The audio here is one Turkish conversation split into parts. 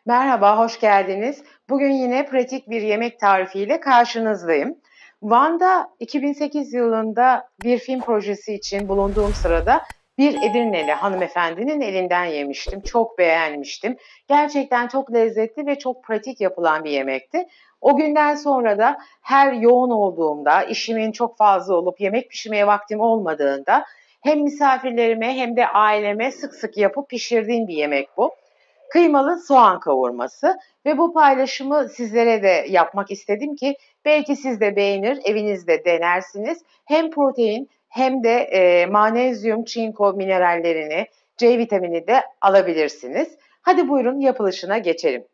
Merhaba, hoş geldiniz. Bugün yine pratik bir yemek tarifiyle karşınızdayım. Van'da 2008 yılında bir film projesi için bulunduğum sırada bir Edirneli hanımefendinin elinden yemiştim. Çok beğenmiştim. Gerçekten çok lezzetli ve çok pratik yapılan bir yemekti. O günden sonra da her yoğun olduğumda, işimin çok fazla olup yemek pişirmeye vaktim olmadığında hem misafirlerime hem de aileme sık sık yapıp pişirdiğim bir yemek bu. Kıymalı soğan kavurması ve bu paylaşımı sizlere de yapmak istedim ki belki siz de beğenir, evinizde denersiniz. Hem protein hem de manezyum, çinko minerallerini, C vitamini de alabilirsiniz. Hadi buyurun yapılışına geçelim.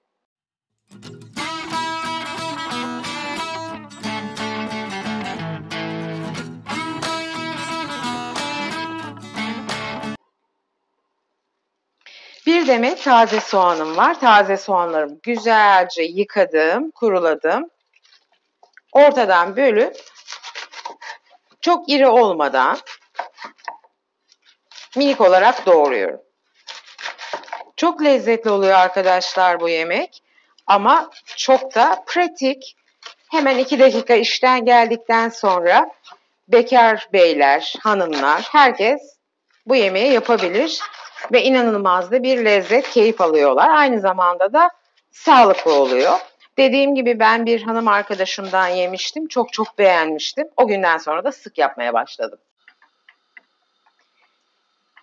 Bir demet taze soğanım var. Taze soğanlarımı güzelce yıkadım, kuruladım. Ortadan bölüp çok iri olmadan minik olarak doğruyorum. Çok lezzetli oluyor arkadaşlar bu yemek ama çok da pratik. Hemen 2 dakika işten geldikten sonra bekar beyler, hanımlar herkes bu yemeği yapabilir ve inanılmaz da bir lezzet, keyif alıyorlar. Aynı zamanda da sağlıklı oluyor. Dediğim gibi ben bir hanım arkadaşımdan yemiştim. Çok çok beğenmiştim. O günden sonra da sık yapmaya başladım.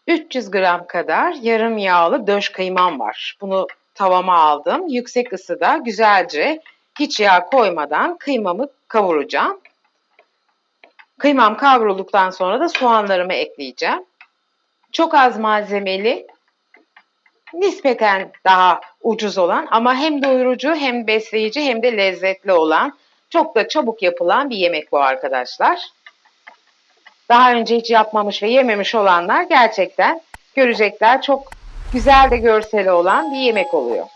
300 gram kadar yarım yağlı döş kıymam var. Bunu tavama aldım. Yüksek ısıda güzelce hiç yağ koymadan kıymamı kavuracağım. Kıymam kavrulduktan sonra da soğanlarımı ekleyeceğim. Çok az malzemeli, nispeten daha ucuz olan ama hem doyurucu hem besleyici hem de lezzetli olan, çok da çabuk yapılan bir yemek bu arkadaşlar. Daha önce hiç yapmamış ve yememiş olanlar gerçekten görecekler. Çok güzel de görseli olan bir yemek oluyor.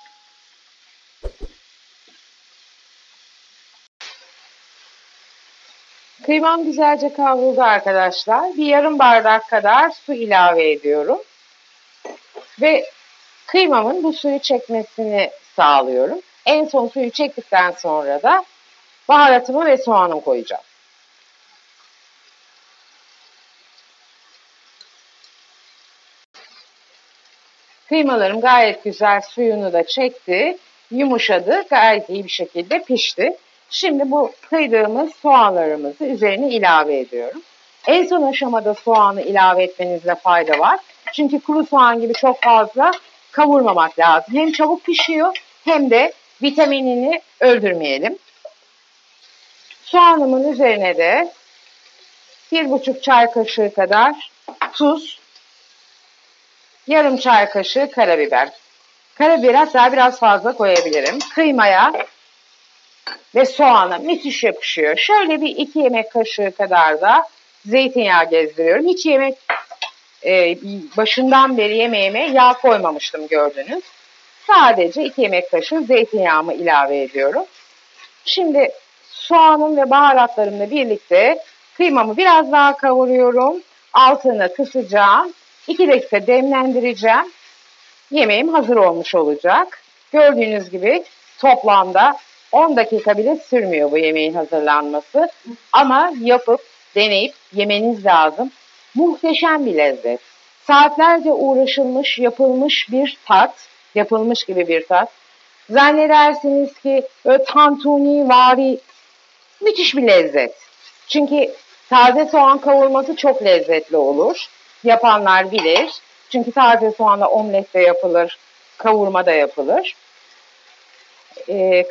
Kıymam güzelce kavruldu arkadaşlar. Bir yarım bardak kadar su ilave ediyorum. Ve kıymamın bu suyu çekmesini sağlıyorum. En son suyu çektikten sonra da baharatımı ve soğanımı koyacağım. Kıymalarım gayet güzel suyunu da çekti. Yumuşadı. Gayet iyi bir şekilde pişti. Şimdi bu kıydığımız soğanlarımızı üzerine ilave ediyorum. En son aşamada soğanı ilave etmenizde fayda var. Çünkü kuru soğan gibi çok fazla kavurmamak lazım. Hem çabuk pişiyor hem de vitaminini öldürmeyelim. Soğanımın üzerine de 1,5 çay kaşığı kadar tuz, yarım çay kaşığı karabiber. Karabiber hatta biraz fazla koyabilirim. Kıymaya ve soğana müthiş yapışıyor. Şöyle bir 2 yemek kaşığı kadar da zeytinyağı gezdiriyorum. Hiç yemek başından beri yemeğime yağ koymamıştım gördünüz. Sadece 2 yemek kaşığı zeytinyağımı ilave ediyorum. Şimdi soğanım ve baharatlarımla birlikte kıymamı biraz daha kavuruyorum. Altını kısacağım. 2 dakika demlendireceğim. Yemeğim hazır olmuş olacak. Gördüğünüz gibi toplamda 10 dakika bile sürmüyor bu yemeğin hazırlanması. Ama yapıp deneyip yemeniz lazım. Muhteşem bir lezzet. Saatlerce uğraşılmış, yapılmış bir tat. Yapılmış gibi bir tat. Zannedersiniz ki böyle tantuni vari müthiş bir lezzet. Çünkü taze soğan kavurması çok lezzetli olur. Yapanlar bilir. Çünkü taze soğanla omlet de yapılır, kavurma da yapılır.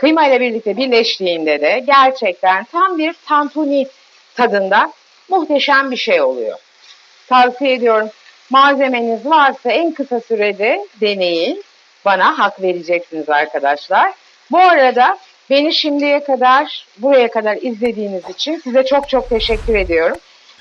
Kıyma ile birlikte birleştiğinde de gerçekten tam bir tantuni tadında muhteşem bir şey oluyor. Tavsiye ediyorum. Malzemeniz varsa en kısa sürede deneyin. Bana hak vereceksiniz arkadaşlar. Bu arada beni şimdiye kadar, buraya kadar izlediğiniz için size çok çok teşekkür ediyorum.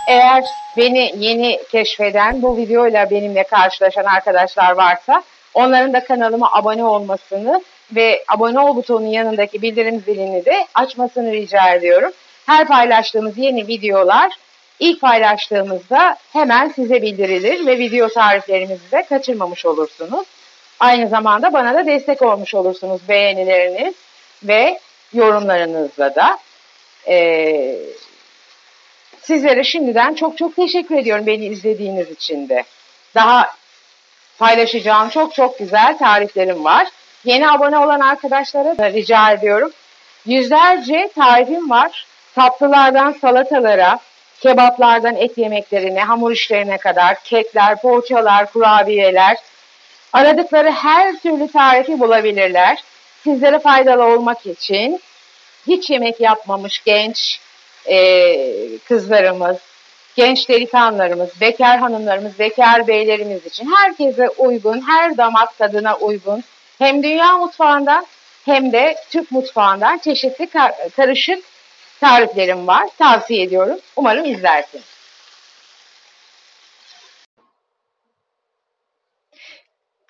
Eğer beni yeni keşfeden, bu videoyla benimle karşılaşan arkadaşlar varsa onların da kanalıma abone olmasını ve abone ol butonunun yanındaki bildirim zilini de açmasını rica ediyorum. Her paylaştığımız yeni videolar ilk paylaştığımızda hemen size bildirilir ve video tariflerimizi de kaçırmamış olursunuz. Aynı zamanda bana da destek olmuş olursunuz beğenileriniz ve yorumlarınızla da. Sizlere şimdiden çok çok teşekkür ediyorum beni izlediğiniz için de. Daha paylaşacağım çok güzel tariflerim var. Yeni abone olan arkadaşlara da rica ediyorum. Yüzlerce tarifim var. Tatlılardan salatalara, kebaplardan et yemeklerine, hamur işlerine kadar, kekler, poğaçalar, kurabiyeler. Aradıkları her türlü tarifi bulabilirler. Sizlere faydalı olmak için hiç yemek yapmamış genç kızlarımız, genç delikanlılarımız, bekar hanımlarımız, bekar beylerimiz için herkese uygun, her damak tadına uygun hem dünya mutfağından hem de Türk mutfağından çeşitli karışık tariflerim var. Tavsiye ediyorum. Umarım izlersiniz.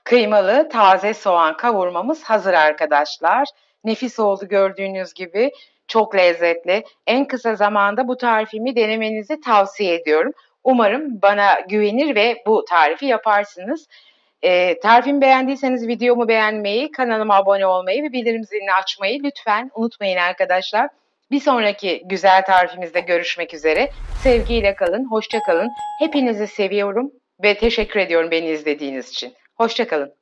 Kıymalı taze soğan kavurmamız hazır arkadaşlar. Nefis oldu gördüğünüz gibi. Çok lezzetli. En kısa zamanda bu tarifimi denemenizi tavsiye ediyorum. Umarım bana güvenir ve bu tarifi yaparsınız. Tarifimi beğendiyseniz videomu beğenmeyi, kanalıma abone olmayı ve bildirim zilini açmayı lütfen unutmayın arkadaşlar. Bir sonraki güzel tarifimizde görüşmek üzere. Sevgiyle kalın, hoşça kalın. Hepinizi seviyorum ve teşekkür ediyorum beni izlediğiniz için. Hoşça kalın.